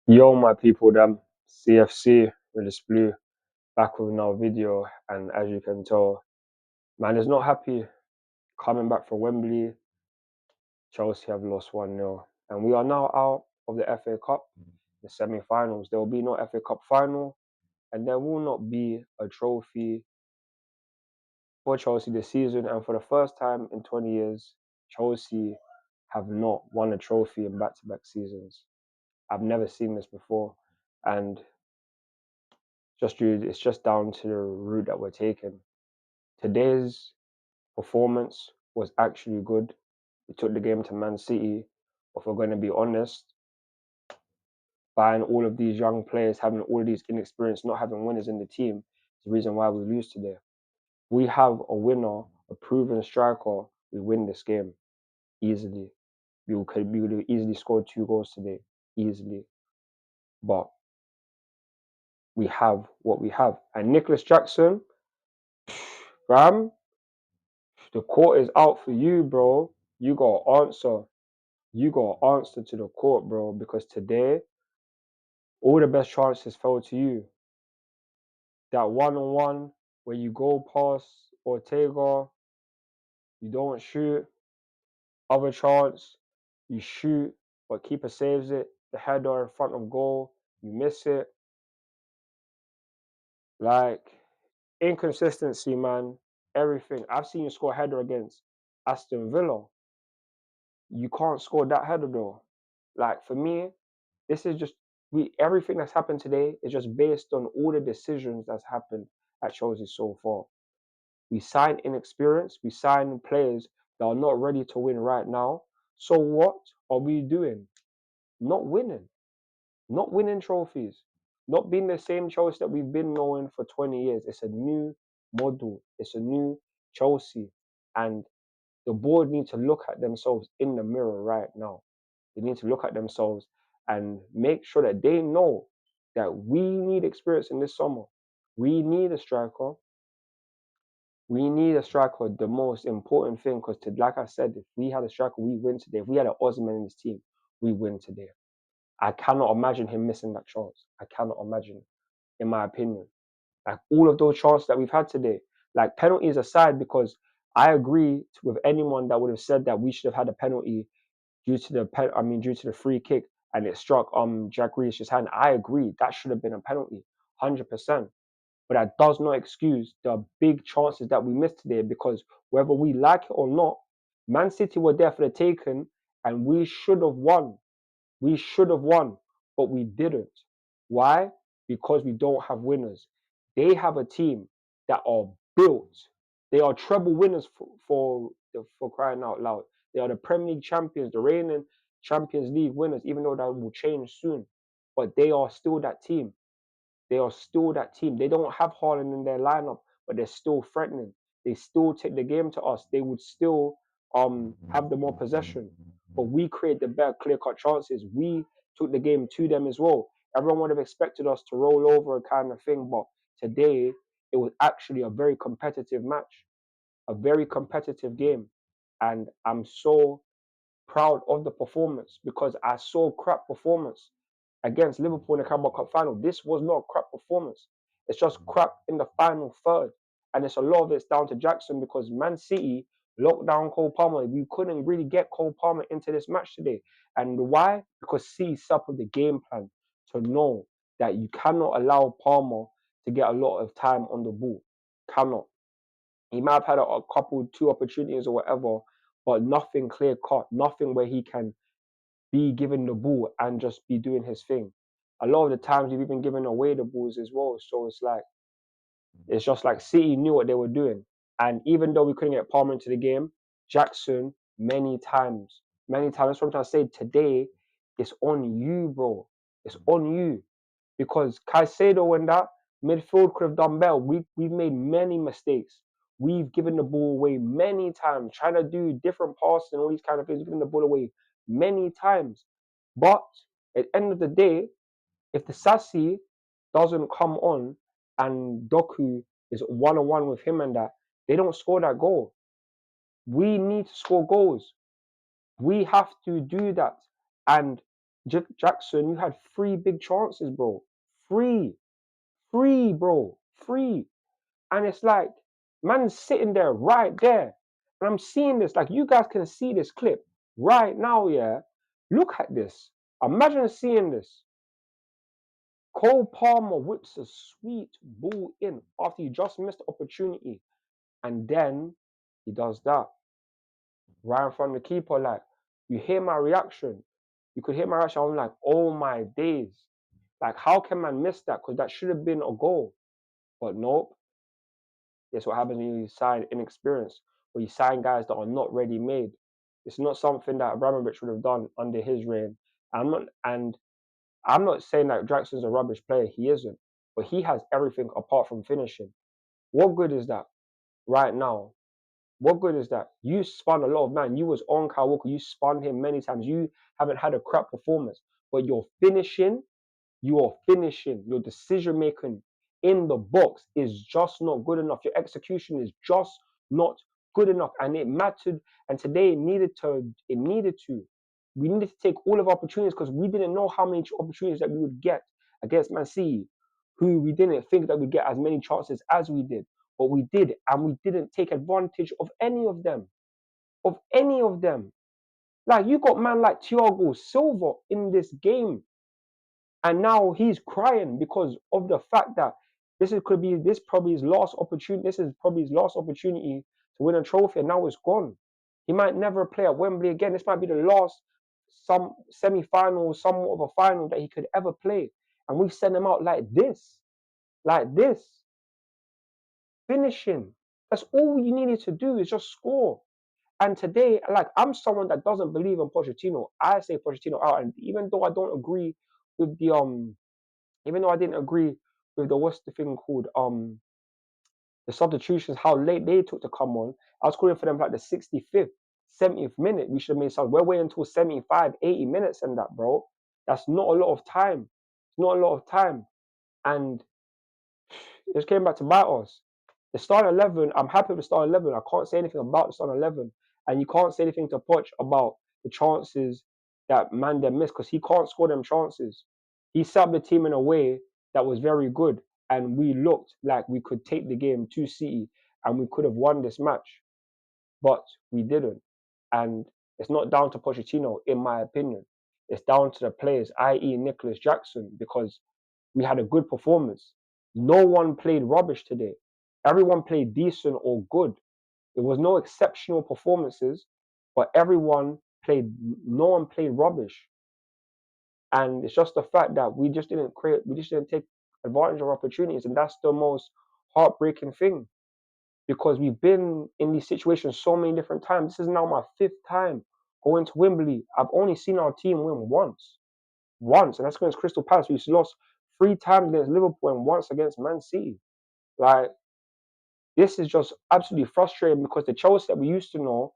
Yo, my people, them CFC with this blue back with another video, and as you can tell, man is not happy coming back from Wembley. Chelsea have lost 1-0, and we are now out of the FA Cup, the semi-finals. There will be no FA Cup final, and there will not be a trophy for Chelsea this season. And for the first time in 20 years, Chelsea have not won a trophy in back-to-back seasons. I've never seen this before, and it's just down to the route that we're taking. Today's performance was actually good. We took the game to Man City. If we're going to be honest, buying all of these young players, having all of these inexperienced, not having winners in the team is the reason why we lose today. We have a winner, a proven striker. We win this game easily. We would have easily scored 2 goals today, easily. But we have what we have. And Nicolas Jackson, fam, the court is out for you, bro. You got to answer. You got to answer to the court, bro, because today, all the best chances fell to you. That one-on-one where you go past Ortega, you don't shoot. Other chance, you shoot, but keeper saves it. The header in front of goal, you miss it. Like, inconsistency, man. Everything. I've seen you score a header against Aston Villa. You can't score that header, though. Like, for me, this is just everything that's happened today is just based on all the decisions that's happened at Chelsea so far. We sign inexperience, we sign players that are not ready to win right now. So what are we doing? Not winning. Not winning trophies. Not being the same Chelsea that we've been knowing for 20 years. It's a new model. It's a new Chelsea. And the board need to look at themselves in the mirror right now. They need to look at themselves and make sure that they know that we need experience in this summer. We need a striker. We need a striker, the most important thing, because like I said, if we had a striker, we win today. If we had an Osman in this team, we win today. I cannot imagine him missing that chance. I cannot imagine, in my opinion. Like all of those chances that we've had today, like penalties aside, because I agree with anyone that would have said that we should have had a penalty due to the free kick and it struck Jack Grealish's hand. I agree that should have been a penalty, 100%. But that does not excuse the big chances that we missed today, because whether we like it or not, Man City were there for the taking, and we should have won. We should have won, but we didn't. Why? Because we don't have winners. They have a team that are built. They are treble winners for crying out loud. They are the Premier League champions, the reigning Champions League winners, even though that will change soon. But they are still that team. They are still that team. They don't have Haaland in their lineup, but they're still threatening. They still take the game to us. They would still have the more possession. But we create the better clear-cut chances. We took the game to them as well. Everyone would have expected us to roll over a kind of thing, but today it was actually a very competitive match, a very competitive game. And I'm so proud of the performance because I saw crap performance against Liverpool in the Carabao Cup final. This was not a crap performance. It's just crap in the final third. And it's a lot of it's down to Jackson because Man City locked down Cole Palmer. We couldn't really get Cole Palmer into this match today. And why? Because City set up the game plan to know that you cannot allow Palmer to get a lot of time on the ball. Cannot. He might have had a couple, 2 opportunities or whatever, but nothing clear cut, nothing where he can be given the ball and just be doing his thing. A lot of the times we've even given away the balls as well. So it's just like City knew what they were doing. And even though we couldn't get Palmer into the game, Jackson many times. That's what I'm trying to say. Today, it's on you, bro. It's on you. Because Caicedo and that midfield could have done better. We've made many mistakes. We've given the ball away many times, trying to do different passes and all these kind of things, giving the ball away many times. But at the end of the day, if the Sassy doesn't come on and Doku is one-on-one with him and that, they don't score that goal. We need to score goals. We have to do that. And Jackson, you had 3 big chances, bro. Three, bro. 3. And it's like, man's sitting there right there. And I'm seeing this, like you guys can see this clip right now, yeah. Look at this. Imagine seeing this. Cole Palmer whips a sweet ball in after he just missed the opportunity. And then he does that right in front of the keeper. Like, you hear my reaction. You could hear my reaction. I'm like, oh my days. Like, how can man miss that? Because that should have been a goal. But nope. That's what happens when you sign inexperienced, or you sign guys that are not ready made. It's not something that Abramovich would have done under his reign. And I'm not saying that Jackson's a rubbish player. He isn't. But he has everything apart from finishing. What good is that right now? What good is that? You spun a lot of man. You was on Kyle Walker. You spun him many times. You haven't had a crap performance. But your finishing, your decision making in the box is just not good enough. Your execution is just not good enough. And it mattered. And today it needed to. We needed to take all of our opportunities because we didn't know how many opportunities that we would get against Man City, who we didn't think that we'd get as many chances as we did. But we did, and we didn't take advantage of any of them. Of any of them. Like, you got man like Thiago Silva in this game, and now he's crying because of the fact that this probably his last opportunity. This is probably his last opportunity to win a trophy, and now it's gone. He might never play at Wembley again. This might be the last some semi-final, somewhat of a final that he could ever play. And we send him out like this, finishing. That's all you needed to do is just score. And today, like, I'm someone that doesn't believe in Pochettino. I say Pochettino out, and even though I don't agree with the even though I didn't agree with the what's the thing called the substitutions, how late they took to come on, I was calling for them like the 65th, 70th minute. We should have made some. We're waiting until 75, 80 minutes and that, bro. That's not a lot of time. It's not a lot of time. And it just came back to bite us. The starting 11, I'm happy with the starting 11. I can't say anything about the starting 11. And you can't say anything to Poch about the chances that Manda missed because he can't score them chances. He set up the team in a way that was very good. And we looked like we could take the game to City and we could have won this match. But we didn't. And it's not down to Pochettino, in my opinion. It's down to the players, i.e. Nicolas Jackson, because we had a good performance. No one played rubbish today. Everyone played decent or good. There was no exceptional performances, but no one played rubbish. And it's just the fact that we just didn't take advantage of opportunities. And that's the most heartbreaking thing because we've been in these situations so many different times. This is now my 5th time going to Wembley. I've only seen our team win once, and that's against Crystal Palace. We lost 3 times against Liverpool and once against Man City. Like, this is just absolutely frustrating because the Chelsea that we used to know,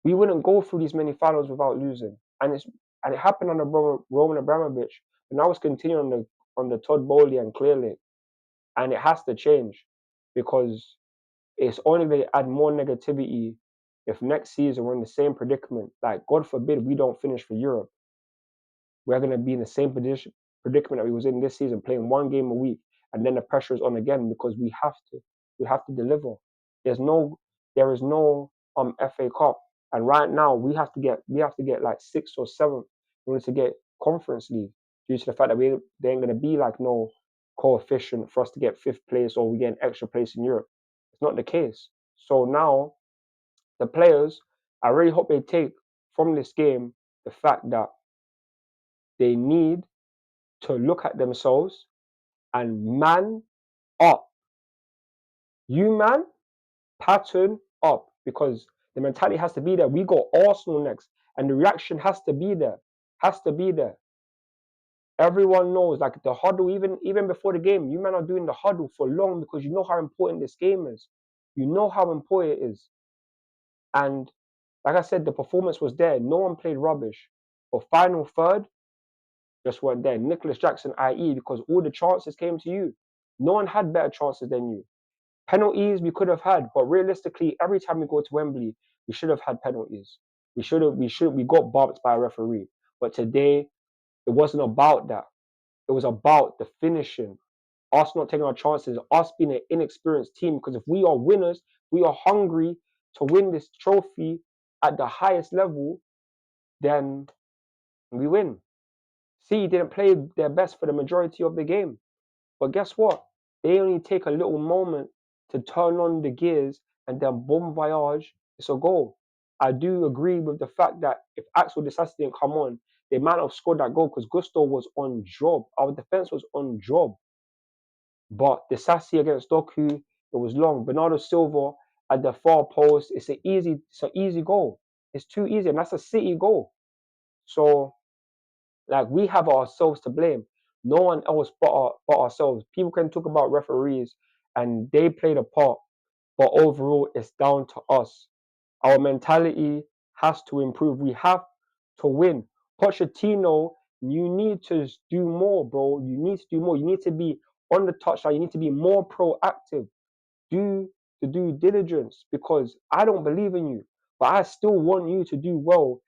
we wouldn't go through these many finals without losing. And it happened under Roman Abramovich, and now it's continuing on the Todd Bowley and clearly, and it has to change because it's only going to add more negativity if next season we're in the same predicament. Like, God forbid we don't finish for Europe. We're going to be in the same predicament that we was in this season, playing 1 game a week, and then the pressure is on again because we have to deliver. There is no FA Cup, and right now we have to get like 6th or 7th in order to get Conference League due to the fact that there ain't going to be like no coefficient for us to get 5th place or we get an extra place in Europe. It's not the case. So now the players, I really hope they take from this game the fact that they need to look at themselves and man up. You man, pattern up because the mentality has to be there. We got Arsenal next, and the reaction has to be there. Has to be there. Everyone knows, like the huddle, even before the game, you men are doing the huddle for long because you know how important this game is. You know how important it is. And like I said, the performance was there. No one played rubbish. But final third just weren't there. Nicolas Jackson, i.e., because all the chances came to you. No one had better chances than you. Penalties we could have had, but realistically, every time we go to Wembley, we should have had penalties. We got bumped by a referee. But today, it wasn't about that. It was about the finishing, us not taking our chances, us being an inexperienced team. Because if we are winners, we are hungry to win this trophy at the highest level, then we win. City didn't play their best for the majority of the game. But guess what? They only take a little moment to turn on the gears and then bon voyage, it's a goal. I do agree with the fact that if Axel Disasi didn't come on, they might have scored that goal because Gusto was on job. Our defense was on job. But Disasi against Doku, it was long. Bernardo Silva at the far post, it's an easy goal. It's too easy, and that's a City goal. So like we have ourselves to blame. No one else but ourselves. People can talk about referees and they played a part, but overall it's down to us. Our mentality has to improve. We have to win. Pochettino, you need to do more, bro. You need to do more. You need to be on the touchline. You need to be more proactive. Do the due diligence because I don't believe in you, but I still want you to do well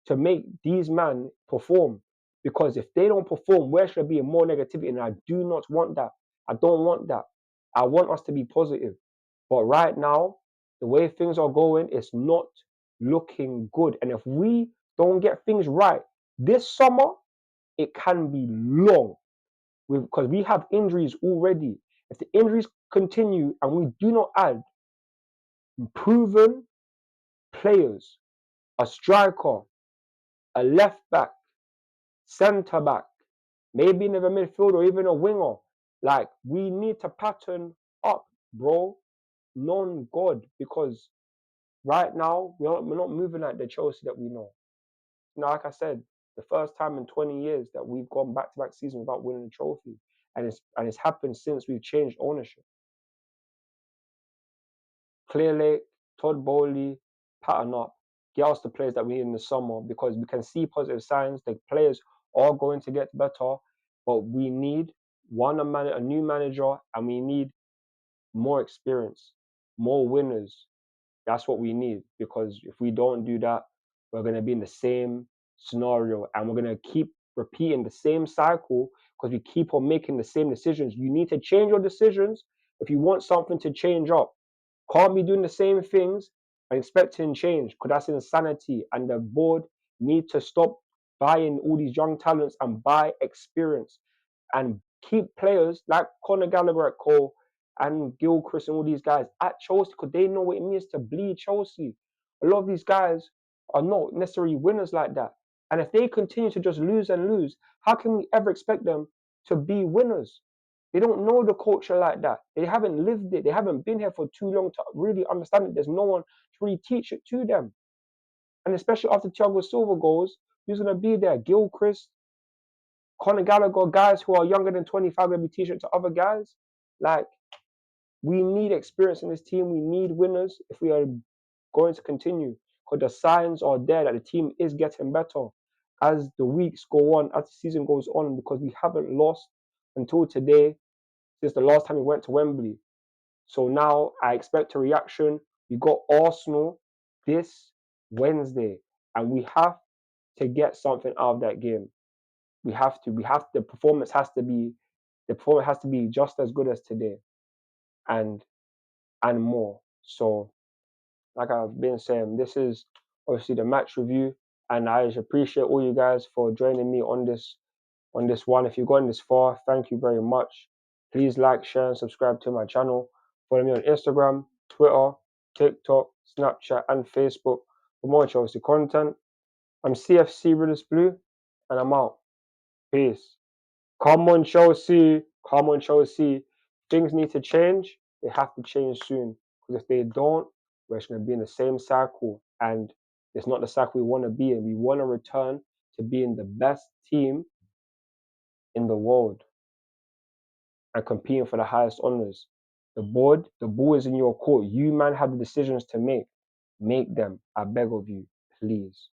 to make these men perform. Because if they don't perform, where should there be more negativity? And I do not want that. I don't want that. I want us to be positive. But right now, the way things are going, it's not looking good. And if we don't get things right this summer, it can be long because we have injuries already. If the injuries continue and we do not add proven players, a striker, a left back, centre back, maybe in the midfield or even a winger, like we need to pattern up, bro. Non-God, because right now we're not moving like the Chelsea that we know. Now, like I said, the first time in 20 years that we've gone back-to-back seasons without winning a trophy, and it's happened since we've changed ownership. Clear Lake, Todd Bowley, pattern up, get us the players that we need in the summer because we can see positive signs. The players are going to get better, but we need a new manager, and we need more experience, more winners. That's what we need because if we don't do that, we're going to be in the same scenario and we're going to keep repeating the same cycle because we keep on making the same decisions. You need to change your decisions if you want something to change up. Can't be doing the same things and expecting change because that's insanity. And the board need to stop buying all these young talents and buy experience and keep players like Conor Gallagher at Cole and Gilchrist and all these guys at Chelsea because they know what it means to bleed Chelsea. A lot of these guys are not necessarily winners like that. And if they continue to just lose and lose, how can we ever expect them to be winners? They don't know the culture like that. They haven't lived it. They haven't been here for too long to really understand it. There's no one to really teach it to them. And especially after Thiago Silva goes, who's going to be there? Gilchrist, Conor Gallagher, guys who are younger than 25 going to be teaching it to other guys. Like, we need experience in this team. We need winners if we are going to continue. Because the signs are there that the team is getting better as the weeks go on, as the season goes on, because we haven't lost until today since the last time we went to Wembley. So now I expect a reaction. We got Arsenal this Wednesday, and we have to get something out of that game. We have to. The performance has to be just as good as today, and more. So, like I've been saying, this is obviously the match review, and I just appreciate all you guys for joining me on this one. If you've gotten this far, thank you very much. Please like, share, and subscribe to my channel. Follow me on Instagram, Twitter, TikTok, Snapchat, and Facebook for more Chelsea content. I'm CFC Riddles Blue, and I'm out. Peace. Come on, Chelsea. Come on, Chelsea. Things need to change. They have to change soon. Because if they don't, we're just going to be in the same cycle. And it's not the cycle we want to be in. We want to return to being the best team in the world and competing for the highest honors. The ball is in your court. You, man, have the decisions to make. Make them. I beg of you, please.